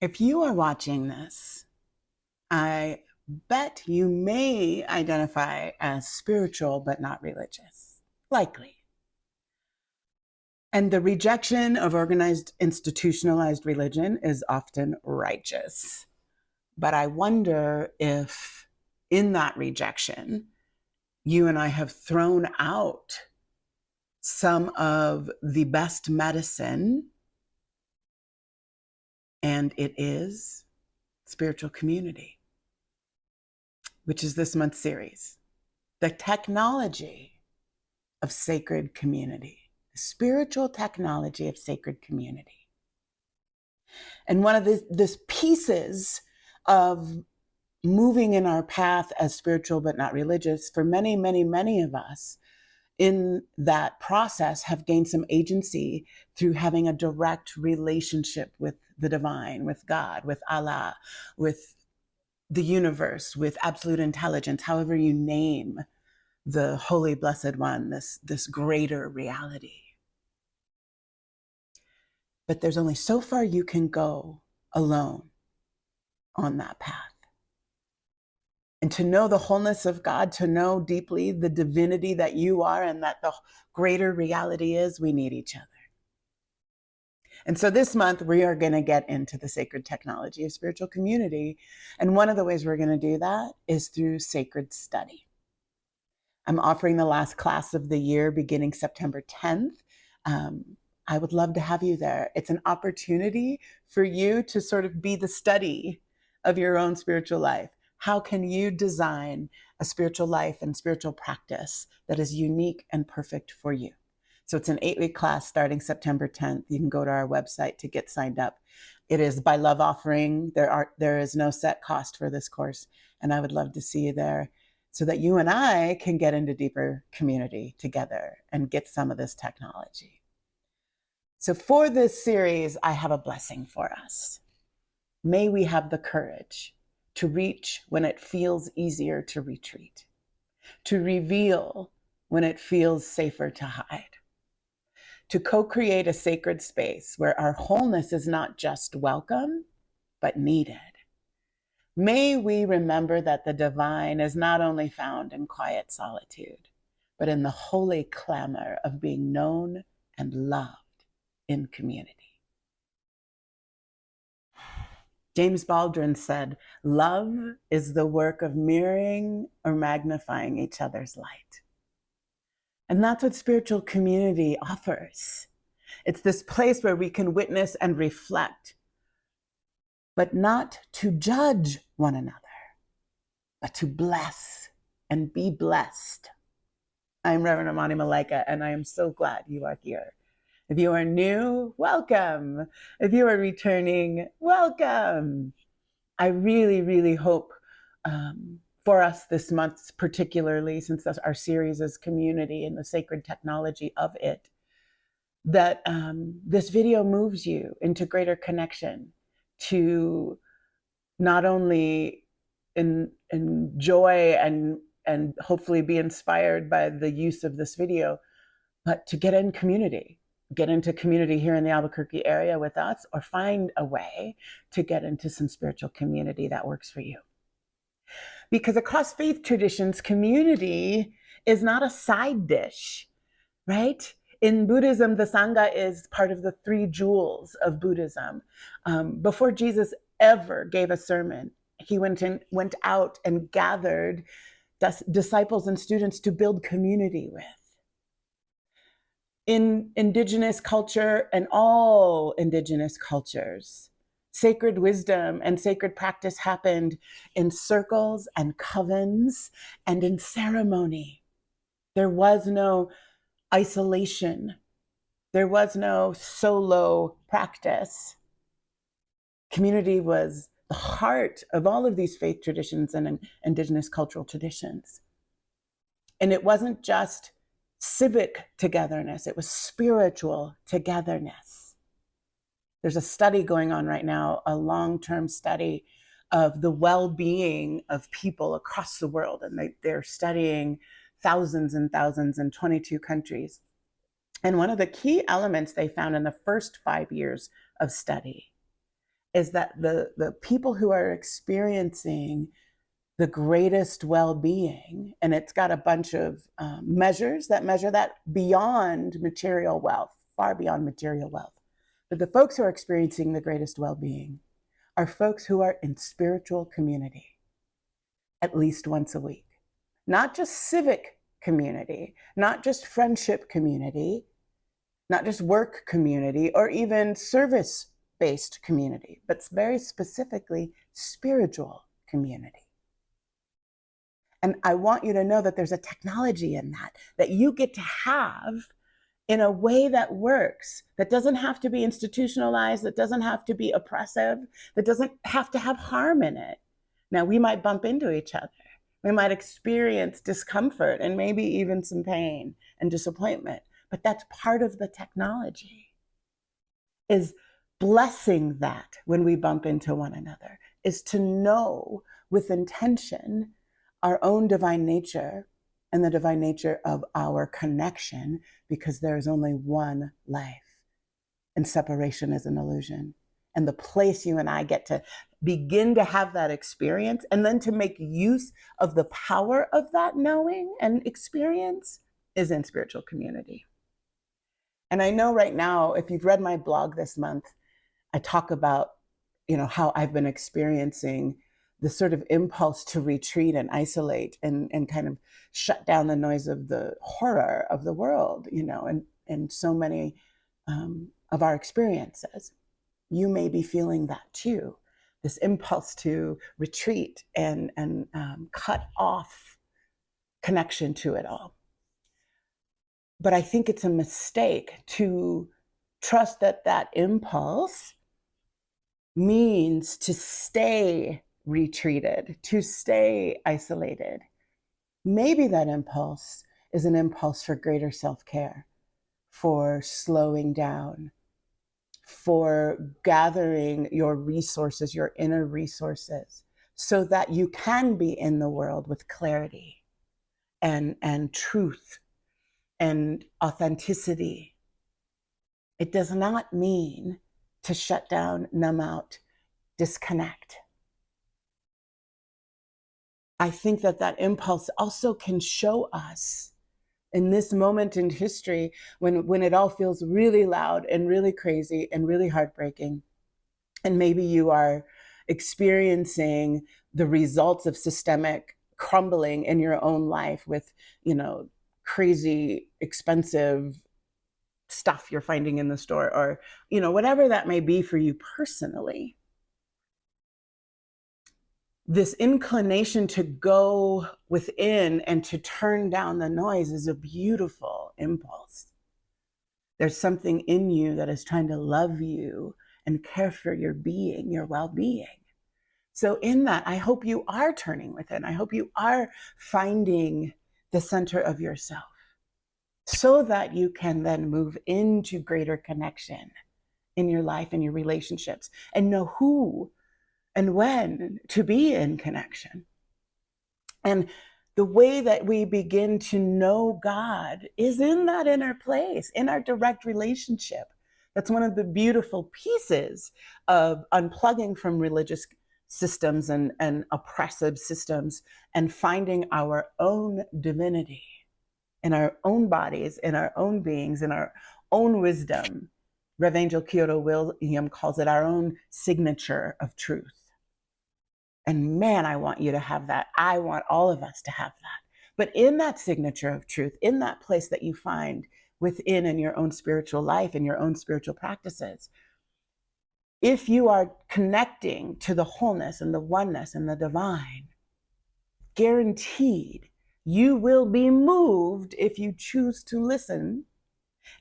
If you are watching this, I bet you may identify as spiritual but not religious. Likely. And the rejection of organized, institutionalized religion is often righteous. But I wonder if in that rejection, you and I have thrown out some of the best medicine, and it is spiritual community, which is this month's series. The technology of sacred community, the spiritual technology of sacred community. And one of the pieces of moving in our path as spiritual but not religious, for many, many, many of us in that process have gained some agency through having a direct relationship with the divine, with God, with Allah, with the universe, with absolute intelligence, however you name the holy blessed one, this greater reality. But there's only so far you can go alone on that path. And to know the wholeness of God, to know deeply the divinity that you are and that the greater reality is, we need each other. And so this month, we are going to get into the sacred technology of spiritual community. And one of the ways we're going to do that is through sacred study. I'm offering the last class of the year beginning September 10th. I would love to have you there. It's an opportunity for you to sort of be the study of your own spiritual life. How can you design a spiritual life and spiritual practice that is unique and perfect for you? So it's an 8-week class starting September 10th. You can go to our website to get signed up. It is by love offering. There is no set cost for this course, and I would love to see you there so that you and I can get into deeper community together and get some of this technology. So for this series, I have a blessing for us. May we have the courage to reach when it feels easier to retreat, to reveal when it feels safer to hide, to co-create a sacred space where our wholeness is not just welcome, but needed. May we remember that the divine is not only found in quiet solitude, but in the holy clamor of being known and loved in community. James Baldwin said, "Love is the work of mirroring or magnifying each other's light." And that's what spiritual community offers. It's this place where we can witness and reflect, but not to judge one another, but to bless and be blessed. I'm Reverend Amani Malaika, and I am so glad you are here. If you are new, welcome. If you are returning, welcome. I really, really hope for us this month, particularly since our series is community and the sacred technology of it, that this video moves you into greater connection to not only enjoy and hopefully be inspired by the use of this video, but to get in community. Get into community here in the Albuquerque area with us, or find a way to get into some spiritual community that works for you. Because across faith traditions, community is not a side dish, right? In Buddhism, the Sangha is part of the 3 jewels of Buddhism. Before Jesus ever gave a sermon, he went out and gathered disciples and students to build community with. In indigenous culture and all indigenous cultures, sacred wisdom and sacred practice happened in circles and covens and in ceremony. There was no isolation. There was no solo practice. Community was the heart of all of these faith traditions and indigenous cultural traditions. And it wasn't just civic togetherness, it was spiritual togetherness. There's a study going on right now, a long-term study of the well-being of people across the world, and they're studying thousands and thousands in 22 countries. And one of the key elements they found in the first 5 years of study is that the people who are experiencing the greatest well-being, and it's got a bunch of measures that measure that beyond material wealth, far beyond material wealth. But the folks who are experiencing the greatest well-being are folks who are in spiritual community at least once a week. Not just civic community, not just friendship community, not just work community, or even service-based community, but very specifically spiritual community. And I want you to know that there's a technology in that you get to have in a way that works, that doesn't have to be institutionalized, that doesn't have to be oppressive, that doesn't have to have harm in it. Now, we might bump into each other. We might experience discomfort and maybe even some pain and disappointment, but that's part of the technology, is blessing that when we bump into one another, is to know with intention our own divine nature and the divine nature of our connection, because there is only one life and separation is an illusion. And the place you and I get to begin to have that experience and then to make use of the power of that knowing and experience is in spiritual community. And I know right now, if you've read my blog this month, I talk about, how I've been experiencing the sort of impulse to retreat and isolate and kind of shut down the noise of the horror of the world, and so many of our experiences. You may be feeling that too, this impulse to retreat and cut off connection to it all. But I think it's a mistake to trust that impulse means to stay retreated, to stay isolated. Maybe that impulse is an impulse for greater self-care, for slowing down, for gathering your resources, your inner resources, so that you can be in the world with clarity and truth and authenticity. It does not mean to shut down, numb out, disconnect. I think that impulse also can show us in this moment in history when it all feels really loud and really crazy and really heartbreaking. And maybe you are experiencing the results of systemic crumbling in your own life with, crazy expensive stuff you're finding in the store, or, whatever that may be for you personally. This inclination to go within and to turn down the noise is a beautiful impulse. There's something in you that is trying to love you and care for your being, your well-being. So in that, I hope you are turning within. I hope you are finding the center of yourself so that you can then move into greater connection in your life and your relationships and know who and when to be in connection. And the way that we begin to know God is in that inner place, in our direct relationship. That's one of the beautiful pieces of unplugging from religious systems and oppressive systems and finding our own divinity in our own bodies, in our own beings, in our own wisdom. Rev. Angel Kyoto William calls it our own signature of truth. And man, I want you to have that. I want all of us to have that. But in that signature of truth, in that place that you find within in your own spiritual life and your own spiritual practices, if you are connecting to the wholeness and the oneness and the divine, guaranteed you will be moved if you choose to listen,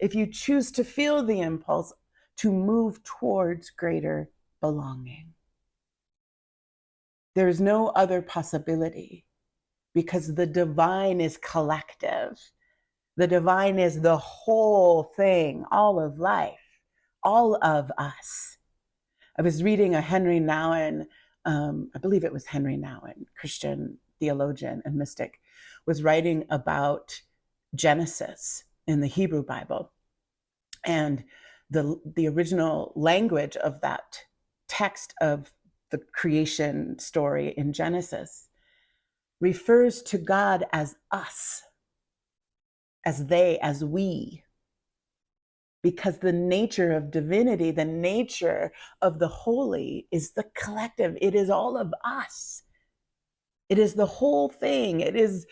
if you choose to feel the impulse to move towards greater belonging. There is no other possibility, because the divine is collective. The divine is the whole thing, all of life, all of us. I was reading a Henry Nouwen, I believe it was Henry Nouwen, Christian theologian and mystic, was writing about Genesis in the Hebrew Bible. And the original language of that text of the creation story in Genesis refers to God as us, as they, as we, because the nature of divinity, the nature of the holy is the collective. It is all of us. It is the whole thing. It is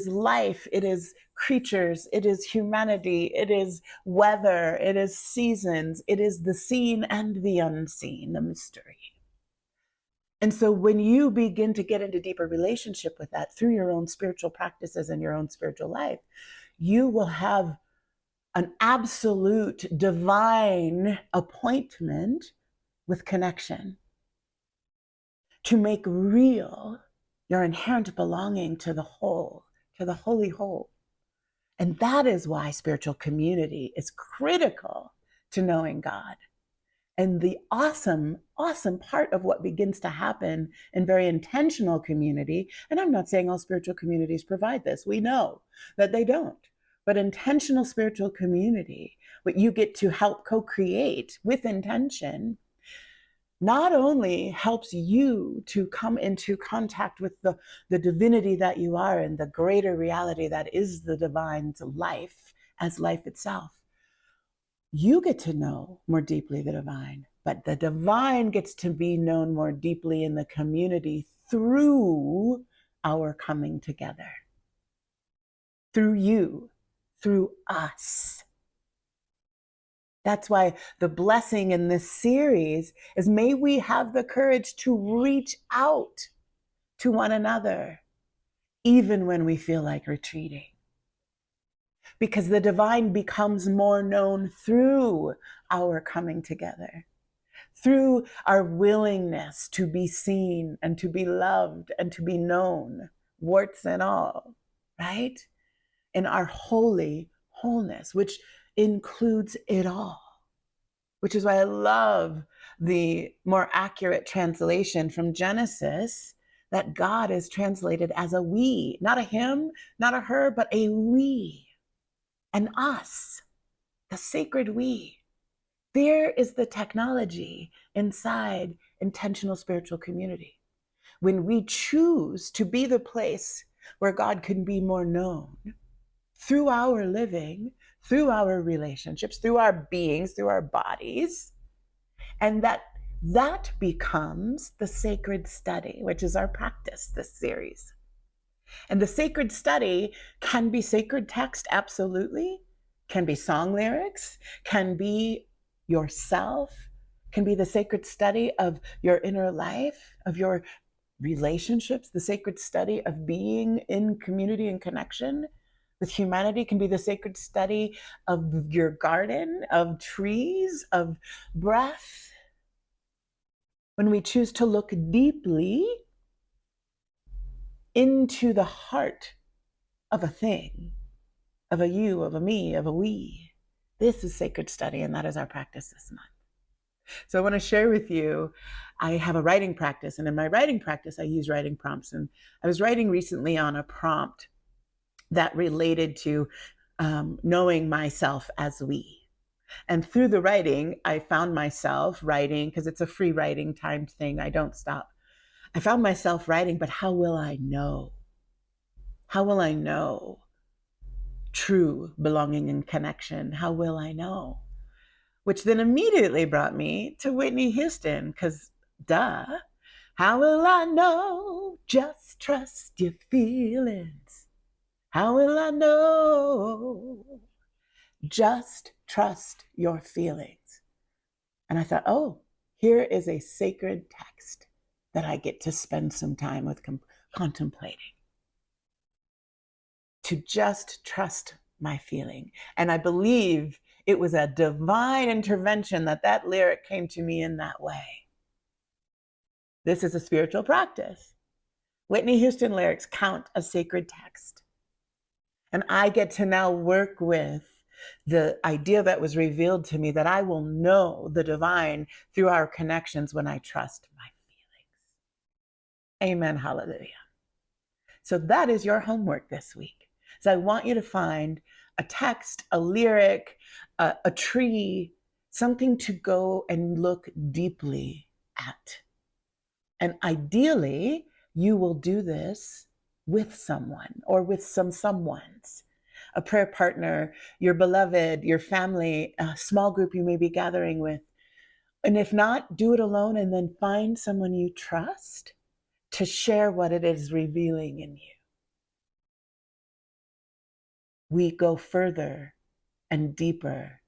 life. It is creatures. It is humanity. It is weather. It is seasons. It is the seen and the unseen, the mystery. And so when you begin to get into deeper relationship with that through your own spiritual practices and your own spiritual life, you will have an absolute divine appointment with connection to make real your inherent belonging to the whole, to the holy whole. And that is why spiritual community is critical to knowing God. And the awesome, awesome part of what begins to happen in very intentional community, and I'm not saying all spiritual communities provide this, we know that they don't, but intentional spiritual community, what you get to help co-create with intention, not only helps you to come into contact with the divinity that you are and the greater reality that is the divine's life as life itself. You get to know more deeply the divine, but the divine gets to be known more deeply in the community through our coming together, through you, through us. That's why the blessing in this series is, may we have the courage to reach out to one another, even when we feel like retreating. Because the divine becomes more known through our coming together, through our willingness to be seen and to be loved and to be known, warts and all, right? In our holy wholeness, which includes it all. Which is why I love the more accurate translation from Genesis, that God is translated as a we, not a him, not a her, but a we. And us, the sacred we. There is the technology inside intentional spiritual community. When we choose to be the place where God can be more known through our living, through our relationships, through our beings, through our bodies, and that becomes the sacred study, which is our practice, this series. And the sacred study can be sacred text, absolutely, can be song lyrics, can be yourself, can be the sacred study of your inner life, of your relationships, the sacred study of being in community and connection with humanity, can be the sacred study of your garden, of trees, of breath. When we choose to look deeply into the heart of a thing, of a you, of a me, of a we. This is sacred study, and that is our practice this month. So I want to share with you, I have a writing practice, and in my writing practice, I use writing prompts. And I was writing recently on a prompt that related to knowing myself as we. And through the writing, I found myself writing, because it's a free writing timed thing, I don't stop. I found myself writing, but how will I know? How will I know true belonging and connection? How will I know? Which then immediately brought me to Whitney Houston, because duh, how will I know? Just trust your feelings. How will I know? Just trust your feelings. And I thought, oh, here is a sacred text that I get to spend some time with contemplating. To just trust my feeling. And I believe it was a divine intervention that lyric came to me in that way. This is a spiritual practice. Whitney Houston lyrics count as sacred text. And I get to now work with the idea that was revealed to me that I will know the divine through our connections when I trust my feelings. Amen. Hallelujah. So that is your homework this week. So I want you to find a text, a lyric, a tree, something to go and look deeply at. And ideally, you will do this with someone or with some someones, a prayer partner, your beloved, your family, a small group you may be gathering with. And if not, do it alone and then find someone you trust to share what it is revealing in you. We go further and deeper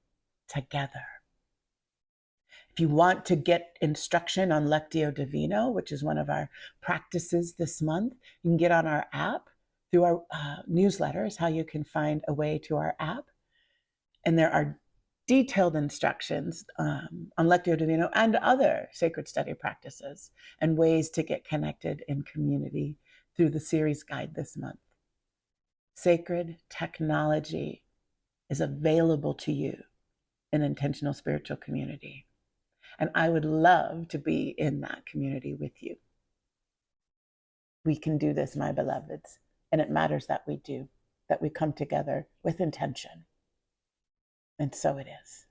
together. If you want to get instruction on Lectio Divino, which is one of our practices this month, you can get on our app through our newsletter is how you can find a way to our app. And there are detailed instructions on Lectio Divino and other sacred study practices and ways to get connected in community through the series guide this month. Sacred technology is available to you in intentional spiritual community. And I would love to be in that community with you. We can do this, my beloveds. And it matters that we do, that we come together with intention. And so it is.